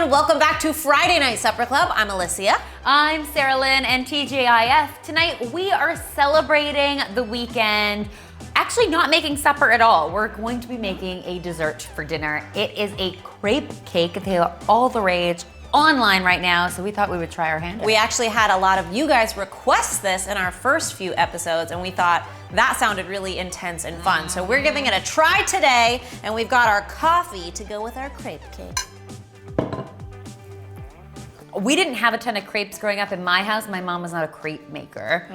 everyone. Welcome back to Friday Night Supper Club. I'm Alicia. I'm Sarah Lynn and TJIF. Tonight we are celebrating the weekend. Actually not making supper at all. We're going to be making a dessert for dinner. It is a crepe cake. They are all the rage online right now, so we thought we would try our hand. We actually had a lot of you guys request this in our first few episodes, and we thought that sounded really intense and fun. So we're giving it a try today, and we've got our coffee to go with our crepe cake. We didn't have a ton of crepes growing up in my house. My mom was not a crepe maker,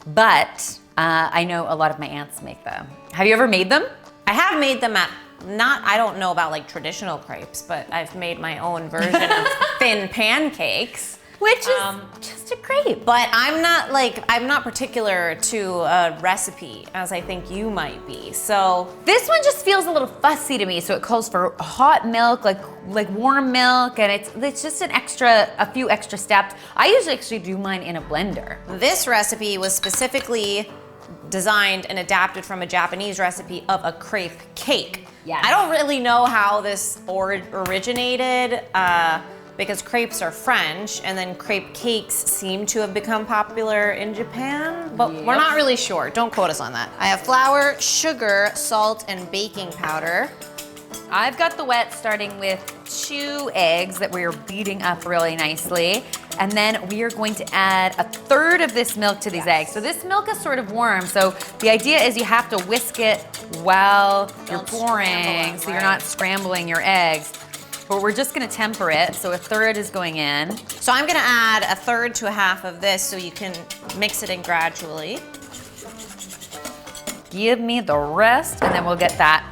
but I know a lot of my aunts make them. Have you ever made them? I have made them at, I don't know about like traditional crepes, but I've made my own version of thin pancakes. Which is just a crepe. But I'm not particular to a recipe, as I think you might be. So this one just feels a little fussy to me. So it calls for hot milk, like warm milk, and it's just a few extra steps. I usually actually do mine in a blender. This recipe was specifically designed and adapted from a Japanese recipe of a crepe cake. Yes. I don't really know how this originated, because crepes are French, and then crepe cakes seem to have become popular in Japan, but we're not really sure. Don't quote us on that. I have flour, sugar, salt, and baking powder. I've got the wet starting with 2 eggs that we're beating up really nicely. And then we are going to add 1/3 of this milk to these eggs. So this milk is sort of warm. So the idea is you have to whisk it while you're pouring, so you're not scrambling your eggs. But we're just gonna temper it, so 1/3 is going in. So I'm gonna add 1/3 to 1/2 of this so you can mix it in gradually. Give me the rest, and then we'll get that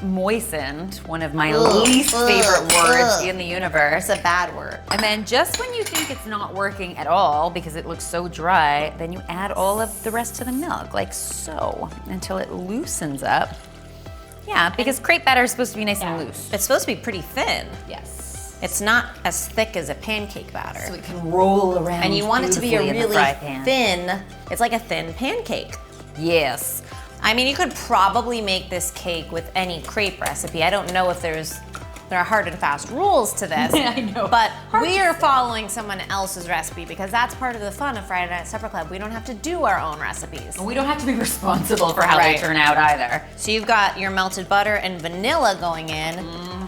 moistened, one of my least favorite words in the universe. It's a bad word. And then just when you think it's not working at all because it looks so dry, then you add all of the rest of the milk, like so, until it loosens up. Yeah, because crepe batter is supposed to be nice and loose. It's supposed to be pretty thin. Yes. It's not as thick as a pancake batter. So it can roll around. And you want it to be a beautifully in the really fry pan. thin, it's like a thin pancake. Yes. I mean, you could probably make this cake with any crepe recipe. I don't know if there are hard and fast rules to this. I know. But we are following someone else's recipe because that's part of the fun of Friday Night Supper Club. We don't have to do our own recipes. We don't have to be responsible for how they turn out either. So you've got your melted butter and vanilla going in,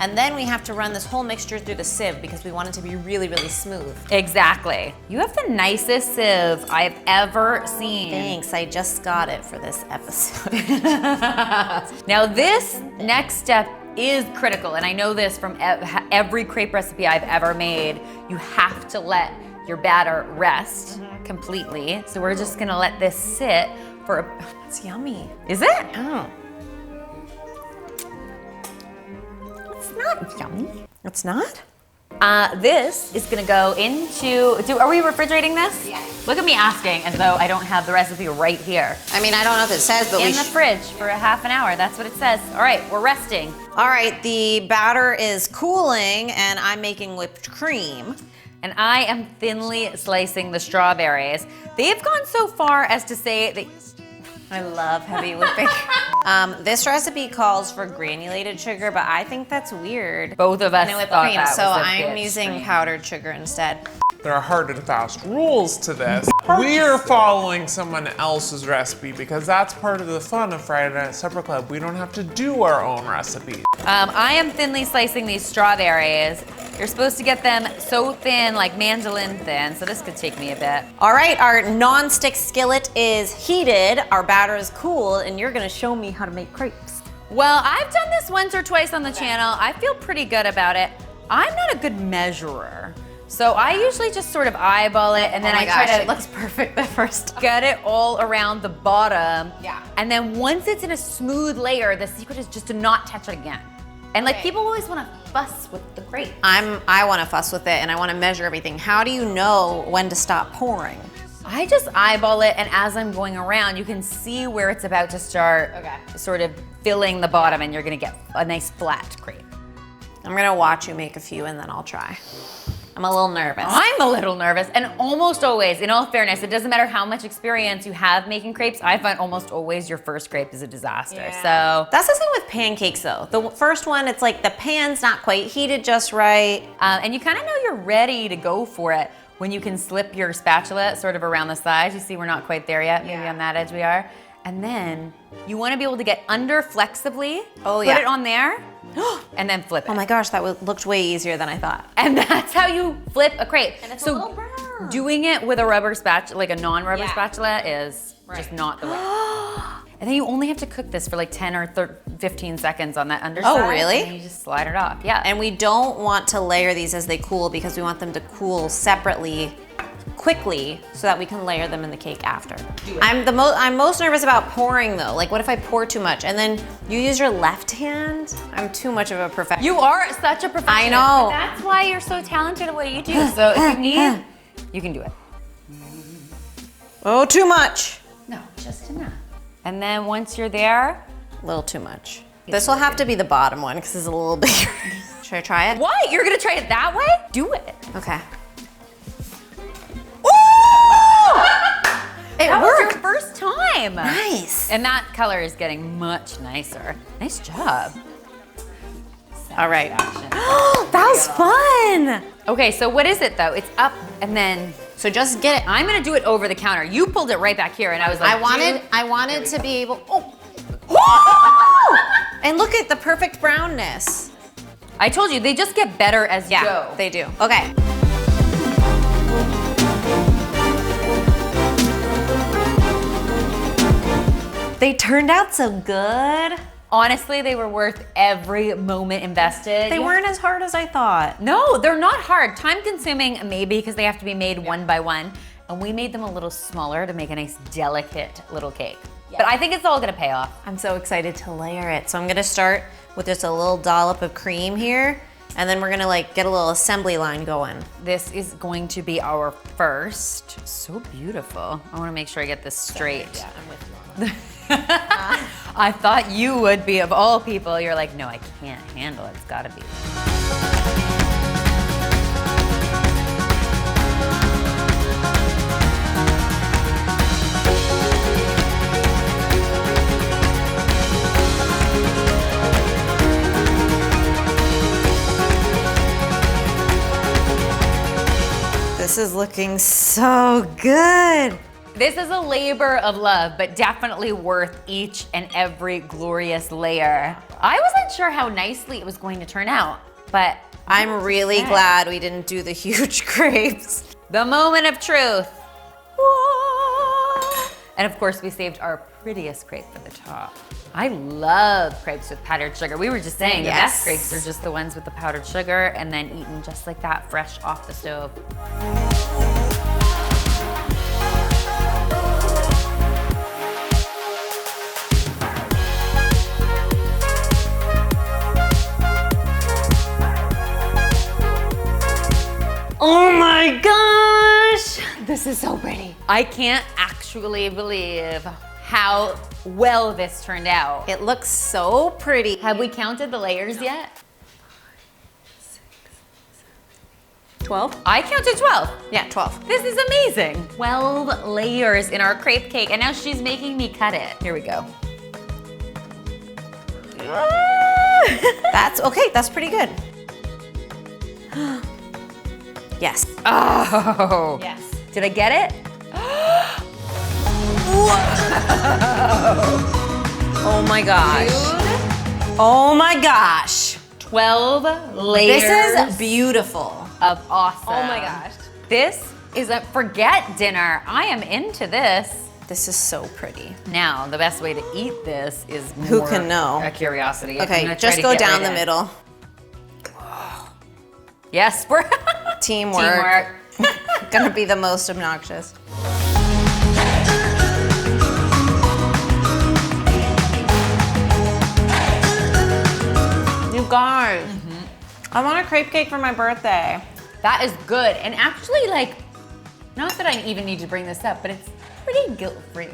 and then we have to run this whole mixture through the sieve because we want it to be really, really smooth. Exactly. You have the nicest sieve I've ever seen. Thanks, I just got it for this episode. Now this next step is critical, and I know this from every crepe recipe I've ever made. You have to let your batter rest completely. So we're just gonna let this sit for It's yummy. Is it? Oh. It's not yummy. It's not? This is gonna go into, are we refrigerating this? Yeah. Look at me asking as though I don't have the recipe right here. I mean, I don't know if it says, but In the fridge for a half an hour, that's what it says. All right, we're resting. All right, the batter is cooling and I'm making whipped cream. And I am thinly slicing the strawberries. They've gone so far as to say that I love heavy whipping. This recipe calls for granulated sugar, but I think that's weird. both of us And whipped thought cream, that so was a I'm bit using strange. powdered sugar instead. There are hard and fast rules to this. We are following someone else's recipe because that's part of the fun of Friday Night Supper Club. We don't have to do our own recipes. I am thinly slicing these strawberries. You're supposed to get them so thin, like mandolin thin, so this could take me a bit. All right, our non-stick skillet is heated, our batter is cool, and you're gonna show me how to make crepes. Well, I've done this once or twice on the channel. I feel pretty good about it. I'm not a good measurer. So I usually just sort of eyeball it and then I try to it looks perfect the first time. get it all around the bottom. Yeah. And then once it's in a smooth layer, the secret is just to not touch it again. And like people always want to fuss with the crepe. I want to fuss with it and I want to measure everything. How do you know when to stop pouring? I just eyeball it, and as I'm going around, you can see where it's about to start sort of filling the bottom, and you're gonna get a nice flat crepe. I'm gonna watch you make a few and then I'll try. I'm a little nervous. I'm a little nervous, and almost always, in all fairness, it doesn't matter how much experience you have making crepes, I find almost always your first crepe is a disaster. So That's the same with pancakes though. The first one, it's like the pan's not quite heated just right. and you kind of know you're ready to go for it when you can slip your spatula sort of around the sides. You see we're not quite there yet. Maybe on that edge we are. And then you want to be able to get under flexibly. Oh, put yeah. it on there, and then flip it. Oh my gosh, that looked way easier than I thought. And that's how you flip a crepe. And it's a so little brown. doing it with a rubber spatula, like a non-rubber Yeah. spatula, is just not the way. And then you only have to cook this for like 10 or 15 seconds on that underside. Oh, really? And then you just slide it off. Yeah. And we don't want to layer these as they cool because we want them to cool separately quickly so that we can layer them in the cake after. I'm most nervous about pouring though. Like what if I pour too much and then you use your left hand? I'm too much of a perfectionist. You are such a professional. I know. But that's why you're so talented at what you do. So if you need, you can do it. Oh, too much. No, just enough. And then once you're there, A little too much. This will have to be the bottom one because it's a little bigger. Should I try it? what? You're gonna try it that way? Do it. Okay. It That was your worked. first time. Nice. And that color is getting much nicer. Nice job. All right. Action. That was fun. Okay, so what is it though? It's up and then So just get it. I'm gonna do it over the counter. You pulled it right back here and I was like, I wanted to be able. Oh. And look at the perfect brownness. I told you, they just get better as you go. they do. Okay. They turned out so good. Honestly, they were worth every moment invested. They weren't as hard as I thought. No, they're not hard. Time consuming, maybe, because they have to be made one by one. And we made them a little smaller to make a nice, delicate little cake. But I think it's all gonna pay off. I'm so excited to layer it. So I'm gonna start with just a little dollop of cream here, and then we're gonna like get a little assembly line going. This is going to be our first. So beautiful. I wanna make sure I get this straight. Yeah, I'm with you on that. I thought you would be, of all people. You're like, no, I can't handle it. It's gotta be. This is looking so good. This is a labor of love, but definitely worth each and every glorious layer. I wasn't sure how nicely it was going to turn out, but I'm really glad we didn't do the huge crepes. the moment of truth. Whoa. And of course, we saved our prettiest crepe for the top. I love crepes with powdered sugar. We were just saying the best crepes are just the ones with the powdered sugar and then eaten just like that, fresh off the stove. Oh my gosh! This is so pretty. I can't actually believe how well this turned out. It looks so pretty. Have we counted the layers yet? 12? I counted 12. Yeah, 12. This is amazing. 12 layers in our crepe cake, and now she's making me cut it. Here we go. That's okay, that's pretty good. Yes. Oh. Yes. Did I get it? Oh my gosh. Oh my gosh. 12 layers. This is beautiful. of awesome. Oh my gosh. This is a forget dinner. I am into this. This is so pretty. Now, the best way to eat this is Who more can know? a curiosity. I'm Okay, gonna try just to go get down right the in. middle. Yes, we're Teamwork. Gonna be the most obnoxious. You guys, I want a crepe cake for my birthday. That is good. And actually, like, not that I even need to bring this up, but it's pretty guilt-free.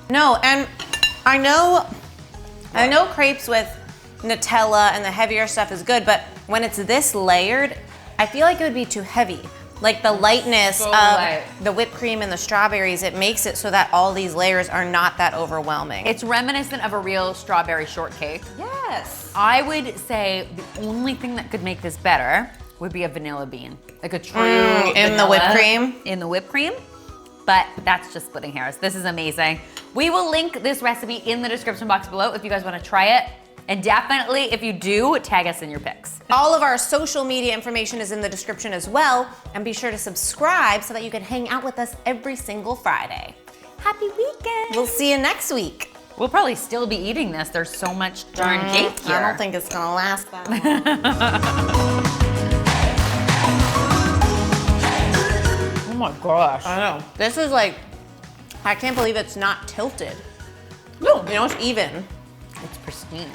No, and I know crepes with Nutella and the heavier stuff is good, but when it's this layered, I feel like it would be too heavy. Like the lightness So of light. the whipped cream and the strawberries, it makes it so that all these layers are not that overwhelming. It's reminiscent of a real strawberry shortcake. yes. I would say the only thing that could make this better would be a vanilla bean. Like a true in the whipped vanilla cream? In the whipped cream. But that's just splitting hairs. This is amazing. We will link this recipe in the description box below if you guys want to try it. And definitely, if you do, tag us in your pics. All of our social media information is in the description as well. And be sure to subscribe so that you can hang out with us every single Friday. Happy weekend. We'll see you next week. We'll probably still be eating this. There's so much darn cake here. I don't think it's gonna last that long. Oh my gosh. I know. This is like, I can't believe it's not tilted. No. You know, it's even. It's pristine.